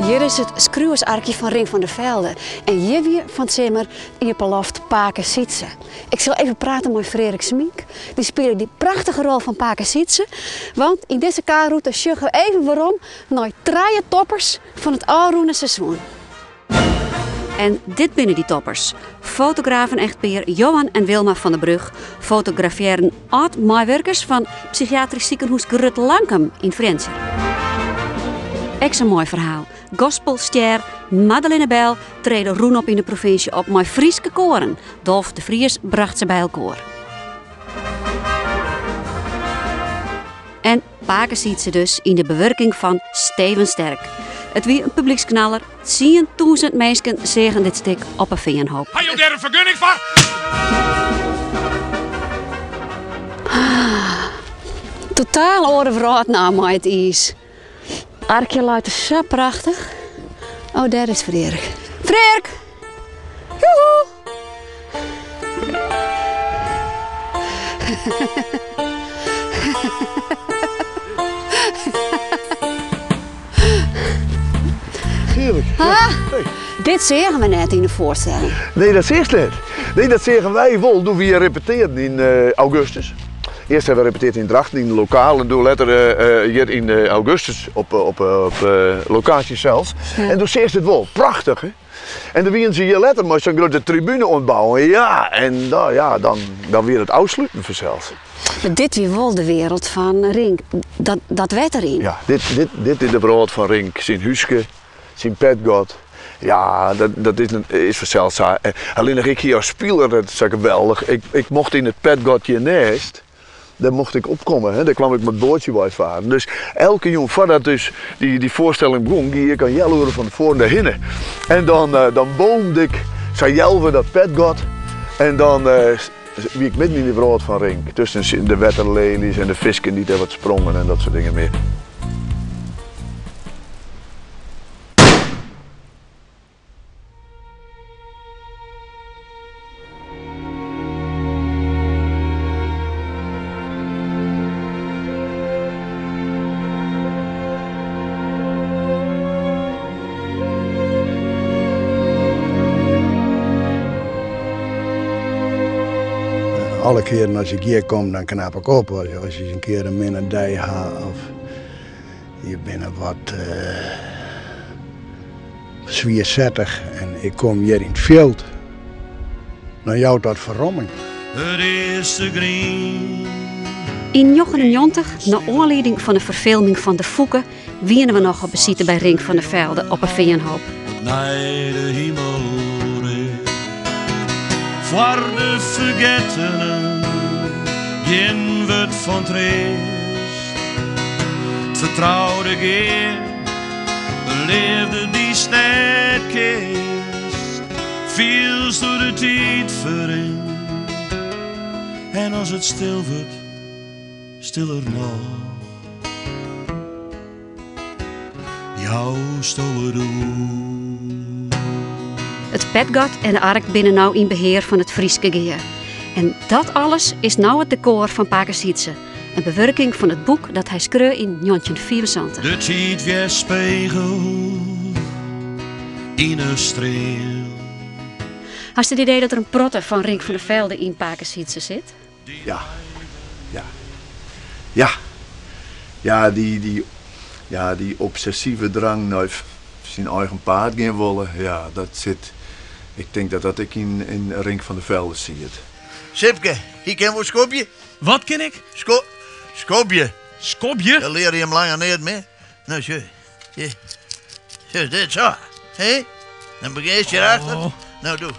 Hier is het schroeversarkje van Ring van der Velde. En hier weer van het Zimmer in Peloft Pake Sietse. Ik zal even praten met Frederik Smink. Die speelt die prachtige rol van Pake Sietse. Want in deze kaarroute sjuggen we even waarom naar 3 toppers van het alroende seizoen. En dit binnen die toppers. Fotografen echtpaar Johan en Wilma van der Brug fotograferen oud-medewerkers van psychiatrisch ziekenhuis Grut Lankum in Friese. Echt een mooi verhaal. Gospelster Madeleine Bel treden roen op in de provincie op met Frieske koren. Dolf de Vries bracht ze bij elkaar. En Pake ziet ze dus in de bewerking van Steven Sterk. Het wie een publieksknaller. 10.000 mensen zeggen dit stuk op een veenhoop. Heb je daar een vergunning van? Totaal orenverraad nou maar het is. Arkje luidt zo prachtig. Oh, daar is Frederik. Frederik! Joehoe! Heerlijk. Hey. Dit zeggen we net in de voorstelling. Nee, dat zegt net. Nee, dat zeggen wij wel. Doen we hier repeteren in augustus. Eerst hebben we gerepeteerd in Drachten, in de lokaal. En toen later hier in augustus op locatie zelfs. Ja. En toen zegt het wel prachtig, hè? En dan willen ze hier later maar zo'n grote tribune ontbouwen. Ja, en dan weer het uitsluiten vanzelf. Dit weer wel de wereld van Rink. Dat werd erin. Ja, dit is de wereld van Rink. Zijn huisje, zijn petgod. Ja, dat is vanzelf. Alleen nog ik hier als speler, dat is geweldig. Ik mocht in het petgodje naast. Daar mocht ik opkomen, hè. Daar kwam ik met het bootje bij varen. Dus elke jongen, voordat dus die voorstelling begon, ging ik aan jellen van voor naar hinnen. En dan boomde ik, zei jelven dat petgod. En dan wie ik midden in de wereld van Rink. Tussen de wetterlelies en de visken die daar wat sprongen en dat soort dingen meer. Alle keren als ik hier kom, dan knap ik op. Als je een keer een minnendij gaat of je bent wat zwierzettig en ik kom hier in het veld, dan jouwt dat verromming. Het is te green. In 1990, naar aanleiding van de verfilming van De Fouke, wienen we nog op bezieten bij Ring van der Velde op een veenhoop. Naar de hemel voor de vergetenen, geen wordt van trist. Het vertrouwde geer, beleefde die snel kist. Viel door de tijd voorin. En als het stil wordt, stiller nog. Jouw stomme doel. Het petgat en de ark binnen nou in beheer van het Frieske Geer. En dat alles is nou het decor van Pake Sietse. Een bewerking van het boek dat hij schreef in 1974. De tijd weer spiegel in een streel. Hast je het idee dat er een protte van Ring van der Velde in Pake Sietse zit? Ja, die obsessieve drang naar zijn eigen paard gaan willen, ja, dat zit. Ik denk dat ik in Ring van der Velde zie het. Sipke, hier ken we schopje. Wat ken ik? Schopje. Skopje? Dan leer je hem langer niet meer. Nou, zo. Zo, dit zo. Hé? Dan begin je erachter. Nou, doe.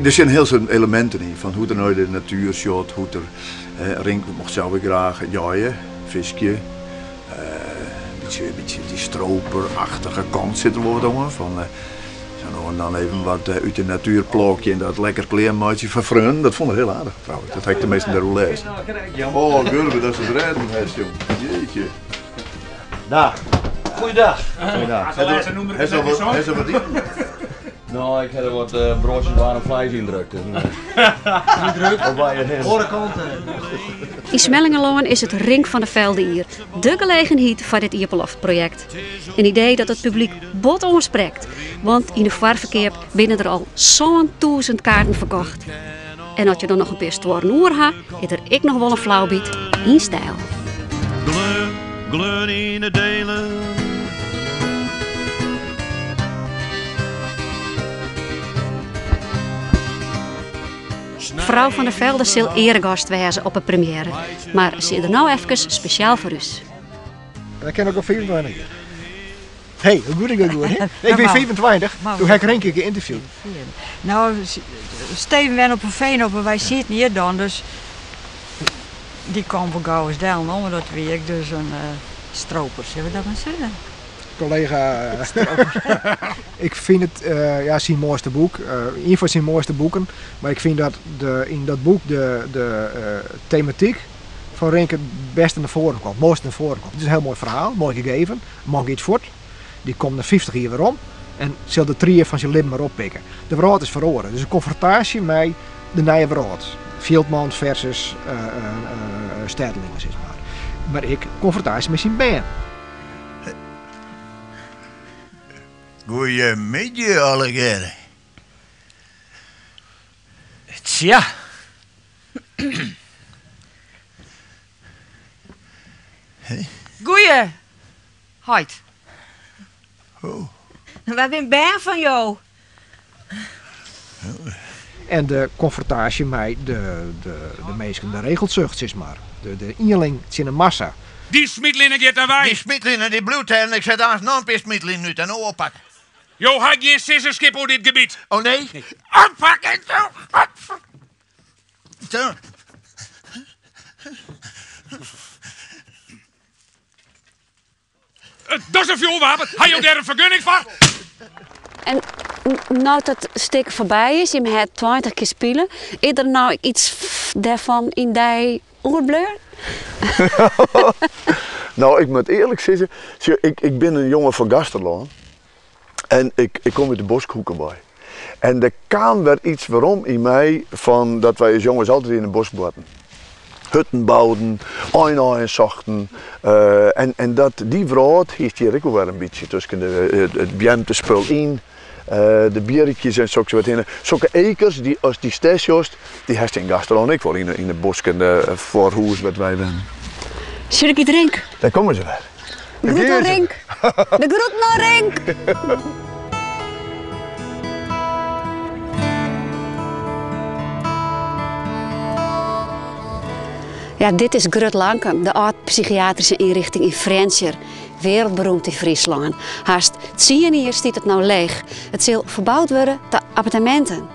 Er zijn heel veel elementen in, van hoe er nou de natuur shot, hoe er Rink mocht zelf graag jaaien, visje. Een beetje die stroperachtige kant zitten we wat om. En dan even wat uit de natuur plokje en dat lekker kleermaatje van vrienden. Dat vond ik heel aardig trouwens. Dat heb ik de meeste daar lezen. Oh, Gurbe, dat is het redden, jongen. Jeetje. Dag. Goeiedag. Goeiedag. Hij is al wat in. Nou, ik heb er wat broodjes warm vlees indrukt. Dus, niet druk? Of waar je heen? In Smellingeloon is het Rink van de Velde hier. De gelegenheid voor dit Ieperloft-project. Een idee dat het publiek bot oorspreekt. Want in de vaarverkeer binnen er al zo'n 1000 kaarten verkocht. En als je dan nog een paar storen oer hebt, is er ik nog wel een flauwbiet in stijl. Gleur in de delen. Vrouw van der Velde zal eregast wezen op een première. Maar ze is er nou even speciaal voor u. Dat ken ik al 25 jaar. Hé, hoe goed ik dat doen? Ik ben 25, toen heb ik Renke geïnterviewd. Nou, Steven went op een veen op en wij zitten hier dan, dus die kwam van gauw eens down om dat werk, dus een stroper, zullen we dat maar zeggen? Collega, ik vind het zijn mooiste boek, een van zijn mooiste boeken, maar ik vind dat in dat boek de thematiek van Renke het beste naar voren komt, het mooiste naar voren komt. Het is een heel mooi verhaal, mooi gegeven, man iets voort. Die komt na 50 jaar weer om en zal de trieën van zijn leven maar oppikken. De wereld is verloren, dus een confrontatie met de nieuwe wereld. Fieldman versus Stedlingen, zeg maar. Maar ik confrontatie met zijn band. Goeiemiddag, allegere. Tja. Goeie! Heid. Oh. Wij zijn bang van jou. En de confrontatie met de mensen, de regelzucht, zeg maar. De injeling in een massa. Die smietlinnen gaat erbij. Die smietlinnen, die bloedtellen, ik zet daar nog een smietlinnen uit en oppakken. Jo, had geen sisserskip op dit gebied. Oh nee? Oppakken, zo. Zo. Dat is een vuurwapen. Hij je daar een vergunning voor? En nou dat stuk voorbij is, je hebt 20 keer spelen, is er nou iets daarvan in die oorbleur? Nou, ik moet eerlijk zeggen, ik ben een jongen van Gasterland. En ik kom uit de Boskoeken bij. En er kwam weer iets waarom in mij van dat wij als jongens altijd in de bos boten. Hutten bouwden, een zochten. En dat die vrouw heeft hier ook wel een beetje tussen het bjemtespul in. De biertjes en zulke wat in. Zulke ekers, die, als die stasjost, die heeft in Gasterland ik wel in de bosken voorhuis wat wij zijn. Zullen ik drinken? Daar komen ze weer. De groet naar Rink. De groet naar Rink. Ja, dit is Grut Lankum, de oud-psychiatrische inrichting in Frenscher. Wereldberoemd in Friesland. Haast 10 jaar staat het nou leeg. Het zal verbouwd worden tot appartementen.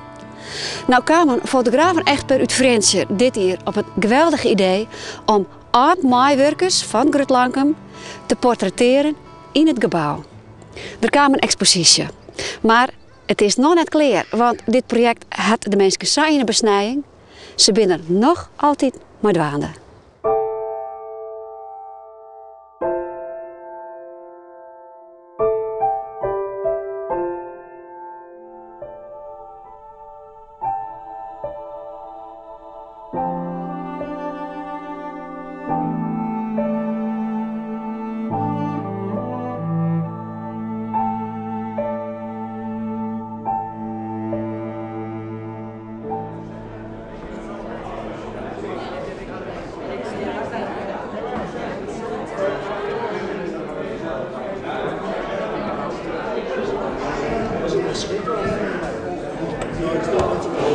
Nou kwamen fotografen echtpaar uit Frenscher dit jaar op het geweldige idee om oud-maaiwerkers van Grut Lankum te portretteren in het gebouw. Er kwam een expositie. Maar het is nog net klaar, want dit project had de mensen zo in de besnijing. Ze binnen nog altijd maar dwaande.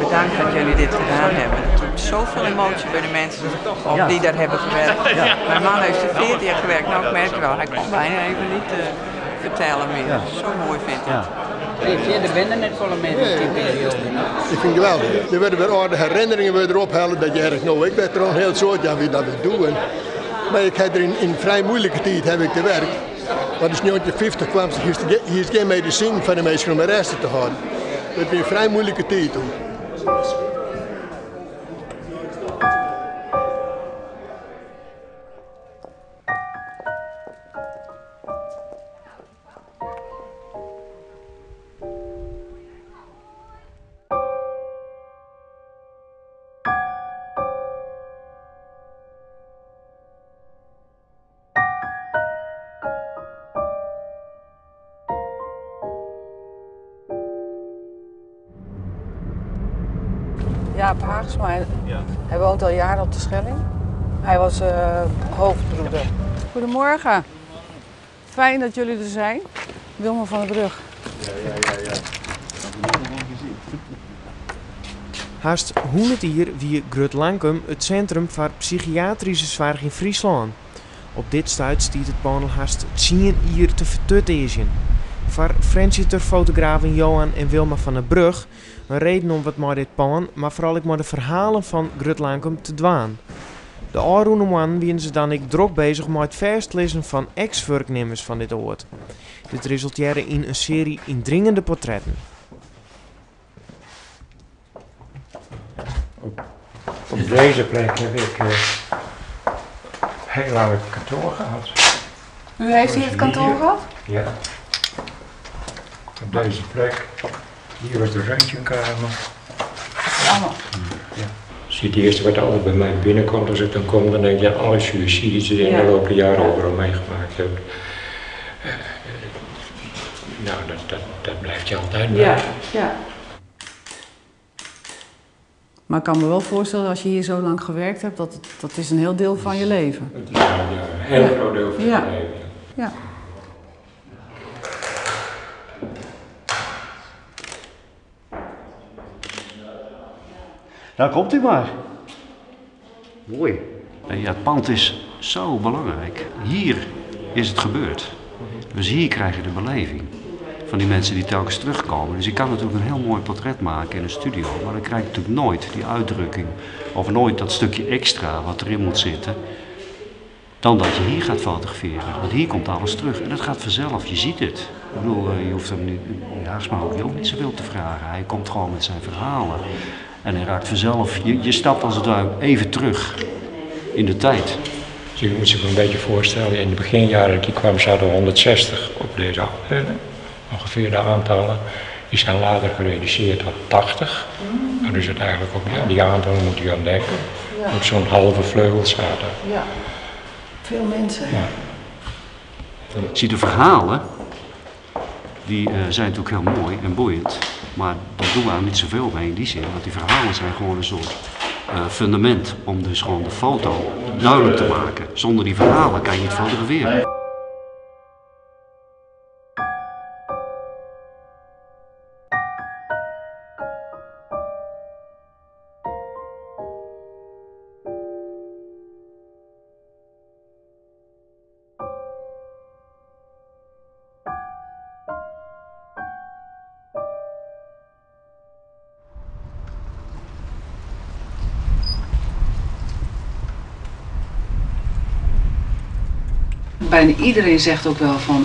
Bedankt dat jullie dit gedaan hebben. Het doet zoveel emotie bij de mensen die daar hebben gewerkt. Mijn man heeft er 40 jaar gewerkt. Nou, ik merk wel, hij kon bijna even niet vertellen meer. Zo mooi vind ik het. Er binnen net volle mensen in die periode. Ik vind het geweldig. Er werden weer oude herinneringen weer erop halen dat je erg nou, ik ben er al een heel soort jaar wie dat we doen. Maar ik heb er in vrij moeilijke tijd heb ik te werk. Want in 1950 kwam ze hier is geen medicijn van de mensen om de resten te houden. Dat was een vrij moeilijke tijd toen. Jaap Haagsma. Hij woont al jaren op de Schelling. Hij was hoofdbroeder. Goedemorgen. Fijn dat jullie er zijn. Wilma van der Brug. Ja. Haast 100 jaar wie Grut-Lankum het centrum voor psychiatrische zorg in Friesland. Op dit stuit stiet het panel haast 10 jaar te vertutten is. Voor fotografen Johan en Wilma van der Brug een reden om wat met dit pan, maar vooral ik met de verhalen van Grut-Lankum te dwaan. De oude man waren ze dan druk bezig met het verstlezen van ex-werknemers van dit oord. Dit resulteerde in een serie indringende portretten. Op deze plek heb ik heel lang het kantoor gehad. U heeft hier het kantoor gehad? Ja. Op deze plek. Hier was de röntgenkamer. Allemaal. Ja. Zie het eerste wat altijd bij mij binnenkomt als ik dan kom, dan denk je aan alle suïcides die je in de loop der jaren overal meegemaakt hebt. Nou, dat blijft je altijd bij. Ja. Maar ik kan me wel voorstellen, als je hier zo lang gewerkt hebt, dat is een heel deel van je leven. Het is een heel groot deel van je leven. Ja. Nou, komt u maar. Mooi. Ja, het pand is zo belangrijk. Hier is het gebeurd. Dus hier krijg je de beleving van die mensen die telkens terugkomen. Dus je kan natuurlijk een heel mooi portret maken in een studio, maar dan krijg je natuurlijk nooit die uitdrukking of nooit dat stukje extra wat erin moet zitten, dan dat je hier gaat fotograferen. Want hier komt alles terug en dat gaat vanzelf, je ziet het. Ik bedoel, je hoeft hem niet, Haagsma ook niet zoveel te vragen. Hij komt gewoon met zijn verhalen en hij raakt vanzelf, je stapt als het ware even terug in de tijd. Dus je moet zich een beetje voorstellen, in de beginjaren dat ik hier kwam zaten er 160 op deze afdeling. Ongeveer de aantallen. Die zijn later gereduceerd tot 80. En dus het eigenlijk ook, ja, die aantallen moet je aan denken. Op zo'n halve vleugel zaten. Ja, veel mensen. Ja. Zie, de verhalen, die zijn natuurlijk heel mooi en boeiend. Maar daar doen we aan niet zoveel mee in die zin. Want die verhalen zijn gewoon een soort fundament om dus gewoon de foto duidelijk te maken. Zonder die verhalen kan je niet fotograferen. Bijna iedereen zegt ook wel van,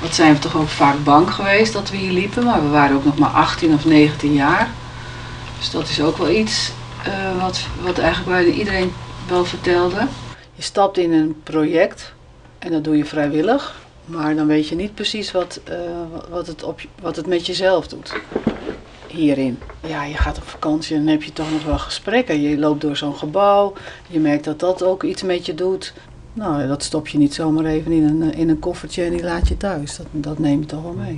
wat zijn we toch ook vaak bang geweest dat we hier liepen, maar we waren ook nog maar 18 of 19 jaar. Dus dat is ook wel iets wat eigenlijk bijna iedereen wel vertelde. Je stapt in een project en dat doe je vrijwillig, maar dan weet je niet precies wat het met jezelf doet. Hierin. Ja, je gaat op vakantie en dan heb je toch nog wel gesprekken. Je loopt door zo'n gebouw, je merkt dat dat ook iets met je doet. Nou, dat stop je niet zomaar even in een koffertje en die laat je thuis. Dat neem je toch wel mee.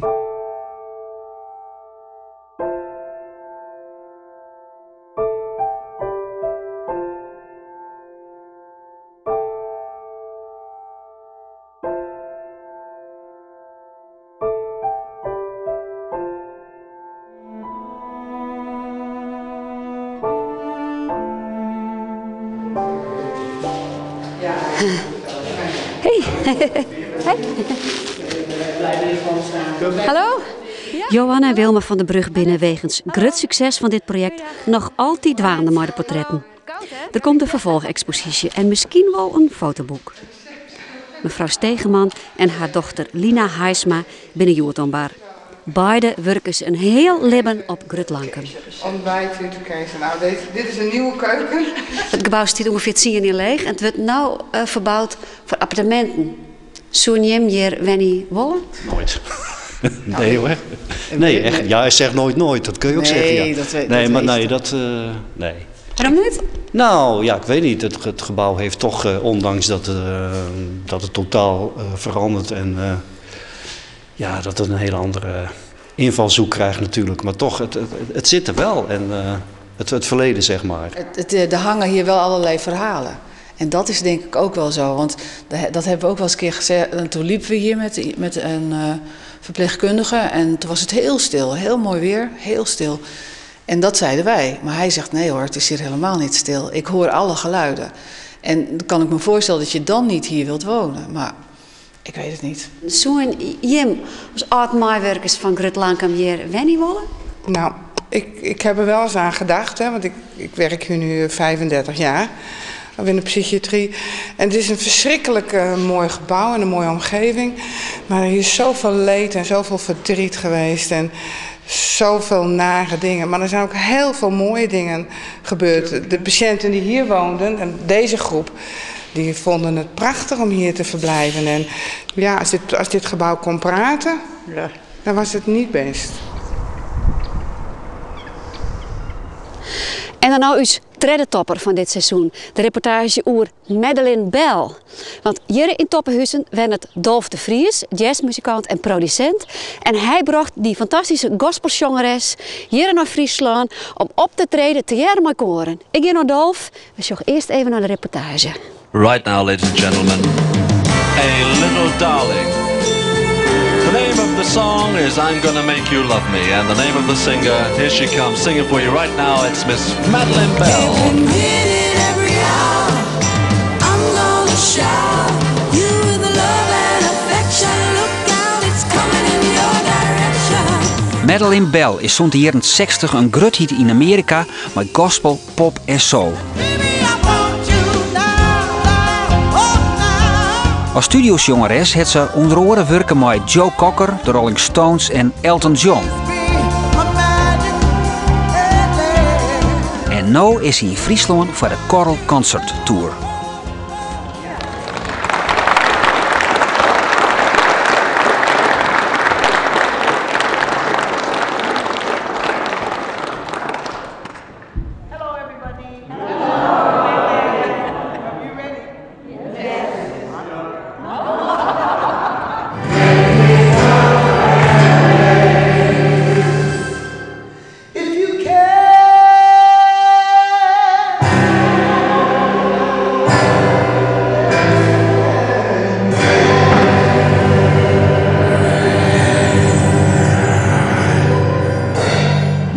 Hey. Hallo? Johan en Wilma van der Brug binnen wegens groot succes van dit project nog altijd dwaande maar de portretten. Er komt een vervolgexpositie en misschien wel een fotoboek. Mevrouw Stegeman en haar dochter Lina Haagsma binnen Joertombar. Beide werken ze een heel leven op Grut-Lankum. Ontbijt weer te kiezen. Nou, dit is een nieuwe keuken. Het gebouw staat ongeveer 10 jaar leeg en het wordt nu verbouwd voor appartementen. Zo'n hier Wenny Wollen? Nooit. Nee hoor. Nee, echt. Ja, hij zegt nooit. Dat kun je ook zeggen. Ja. Nee. Waarom niet? Nou, ja, ik weet niet. Het gebouw heeft toch, ondanks dat het totaal verandert en dat het een hele andere invalshoek krijgt natuurlijk. Maar toch, het zit er wel. En Het verleden, zeg maar. Er hangen hier wel allerlei verhalen. En dat is denk ik ook wel zo. Want dat hebben we ook wel eens een keer gezegd. En toen liepen we hier met een verpleegkundige. En toen was het heel stil. Heel mooi weer. Heel stil. En dat zeiden wij. Maar hij zegt, nee hoor, het is hier helemaal niet stil. Ik hoor alle geluiden. En dan kan ik me voorstellen dat je dan niet hier wilt wonen. Maar ik weet het niet. Zo'n Jim als oud-maaiwerkers van Grut Lankum hier wennie willen? Nou, ik heb er wel eens aan gedacht. Hè, want ik werk hier nu 35 jaar. In de psychiatrie. En het is een verschrikkelijk mooi gebouw en een mooie omgeving. Maar er is zoveel leed en zoveel verdriet geweest. En zoveel nare dingen. Maar er zijn ook heel veel mooie dingen gebeurd. De patiënten die hier woonden, en deze groep, die vonden het prachtig om hier te verblijven. En ja, als dit gebouw kon praten, dan was het niet best. En dan nou uw derde topper van dit seizoen. De reportage over Madeleine Bell. Want hier in Toppenhuizen werd het Dolf de Vries, jazzmuzikant en producent. En hij bracht die fantastische gospelzongeres hier naar Friesland om op te treden te jaren met koren. Ik ga naar Dolf. We zien eerst even naar de reportage. Right now, ladies and gentlemen, A Little Darling. The name of the song is I'm Gonna Make You Love Me, and the name of the singer, here she comes singing for you right now, it's Miss Madeleine Bell. Every minute, every hour, I'm gonna shower you with love and affection. Look out, it's coming in your direction. Madeleine Bell is zo'n de jaren 60 een groot hit in Amerika met gospel, pop en soul. Als studiosjongeres heeft ze onder andere werken met Joe Cocker, de Rolling Stones en Elton John. En nu is hij in Friesland voor de Choral Concert Tour.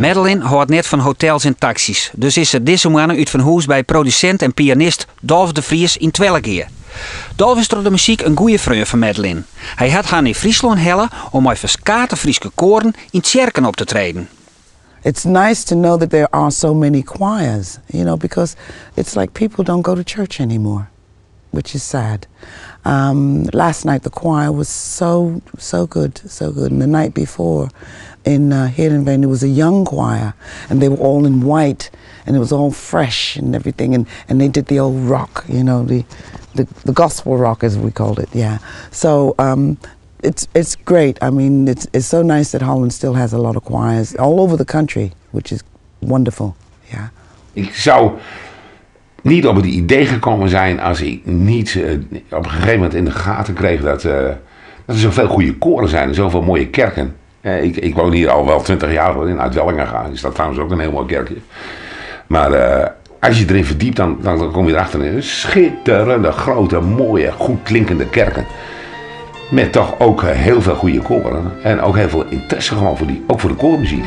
Madeleine houdt net van hotels en taxis, dus is er deze maand uit van huis bij producent en pianist Dolf de Vries in Twellegeer. Dolf is door de muziek een goede vriend van Madeleine. Hij had haar in Friesland hellen om met verskate Frieske koren in kerken op te treden. It's nice to know that there are so many choirs, you know, because it's like people don't go to church anymore, which is sad. Last night the choir was so good. And the night before in Heerenveen there was a young choir and they were all in white and it was all fresh and everything and they did the old rock, you know, the gospel rock as we called it, yeah. So it's great. I mean, it's so nice that Holland still has a lot of choirs all over the country, which is wonderful, yeah. Ik zou niet op het idee gekomen zijn als ik niet op een gegeven moment in de gaten kreeg dat er zoveel goede koren zijn en zoveel mooie kerken. Ik woon hier al wel 20 jaar in Uitwellingenga. Is dat trouwens ook een heel mooi kerkje. Maar als je erin verdiept, dan kom je erachter in schitterende, grote, mooie, goed klinkende kerken. Met toch ook heel veel goede koren. En ook heel veel interesse gewoon ook voor de koormuziek.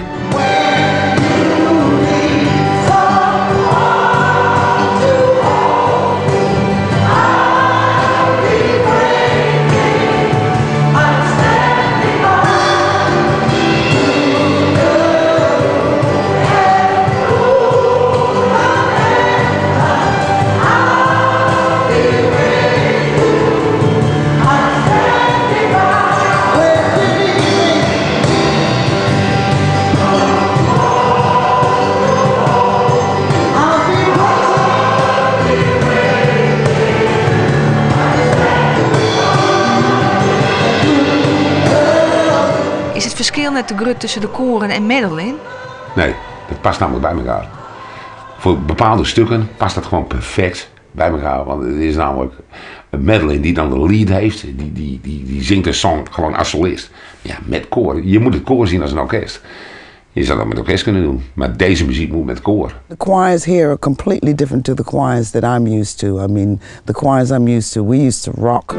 Verschil net te groot tussen de koren en Madeleine? Nee, dat past namelijk bij elkaar. Voor bepaalde stukken past dat gewoon perfect bij elkaar. Want het is namelijk een Madeleine die dan de lead heeft. Die zingt een song gewoon als solist. Ja, met koor. Je moet het koor zien als een orkest. Je zou dat met orkest kunnen doen, maar deze muziek moet met koor. The choirs here are completely different to the choirs that I'm used to. I mean, the choirs I'm used to, we used to rock.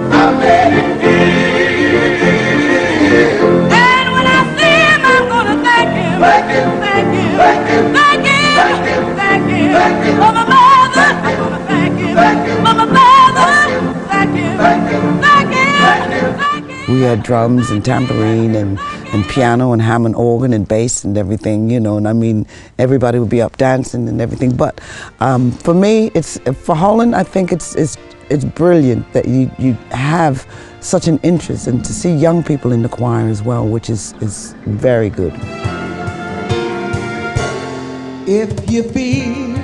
We had drums and tambourine and piano and Hammond organ and bass and everything, you know, and I mean, everybody would be up dancing and everything. But for me, for Holland, I think it's brilliant that you have such an interest, and to see young people in the choir as well, which is very good. If you feel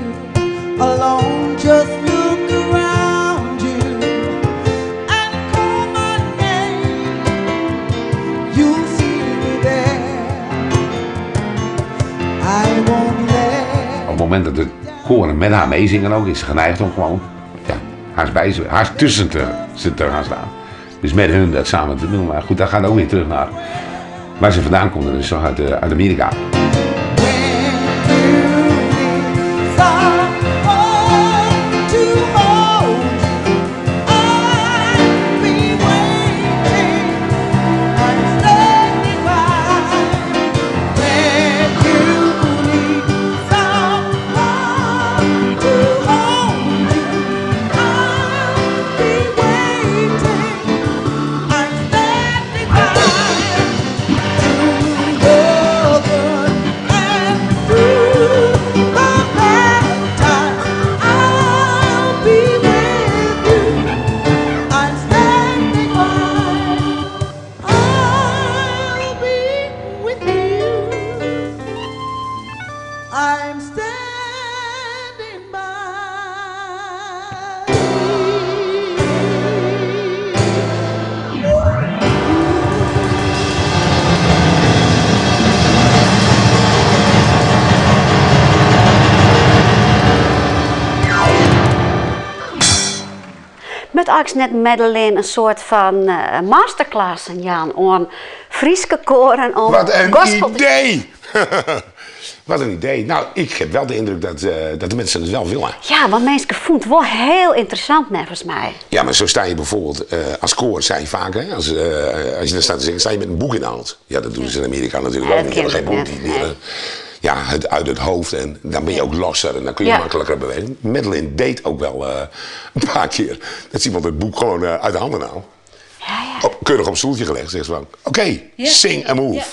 alone, just look around you and call my name. You'll see me there. I won't let. Op het moment dat de koren met haar meezingen ook, is ze geneigd om gewoon haast tussen ze te gaan staan. Dus met hun dat samen te doen. Maar goed, daar gaat ook weer terug naar waar ze vandaan komt. Dus zo uit Amerika. I'm standing by. Met Ax net Madeleine een soort van masterclass Jan aan Frieske koren om Wat een gospel. idee! Wat een idee. Nou, ik heb wel de indruk dat de mensen het wel willen. Ja, want mensen vonden het wel heel interessant, net volgens mij. Ja, maar zo sta je bijvoorbeeld als koor, zei je vaak, hè, als je dan staat te zingen, sta je met een boek in de hand. Ja, dat doen ze in Amerika natuurlijk ook niet. Die hebben geen boek, die leren uit het hoofd en dan ben je ook losser en dan kun je makkelijker bewegen. Madeleine deed ook wel een paar keer dat iemand het boek gewoon uit de handen nam. Keurig op een stoeltje gelegd, zegt ze van, oké, sing a move.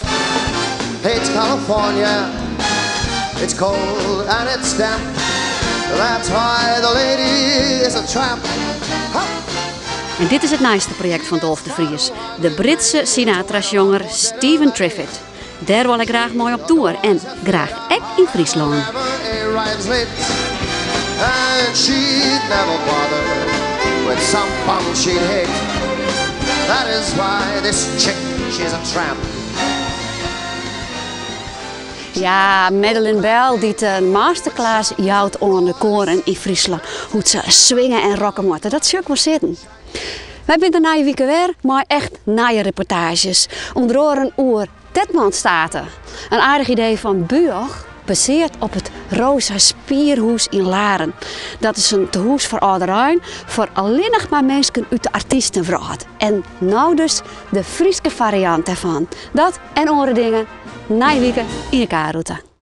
It's California, it's cold and it's damp. That's why the lady is a tramp. En dit is het nieuwste project van Dolf de Vries. De Britse Sinatra-jonger Stephen Triffitt. Daar wil ik graag mooi op tour en graag ook in Friesland. And she'd never bother with some bum she'd hate. That is why this chick, she's a tramp. Ja, Madeleine Bell die een masterclass jouwt aan de koren in Friesland. Hoe ze swingen en rocken moeten. Dat zou ik wel zitten. Wij zijn de na week weer, maar echt naaie reportages. Onder andere oer Tetmanstaten. Een aardig idee van Buog, baseerd op het Rosa Spierhoes in Laren. Dat is een tehuis voor ouderijn, voor alleen nog maar mensen uit de artiestenvraag. En nou dus de Friese variant ervan. Dat en andere dingen, na week in elkaar route.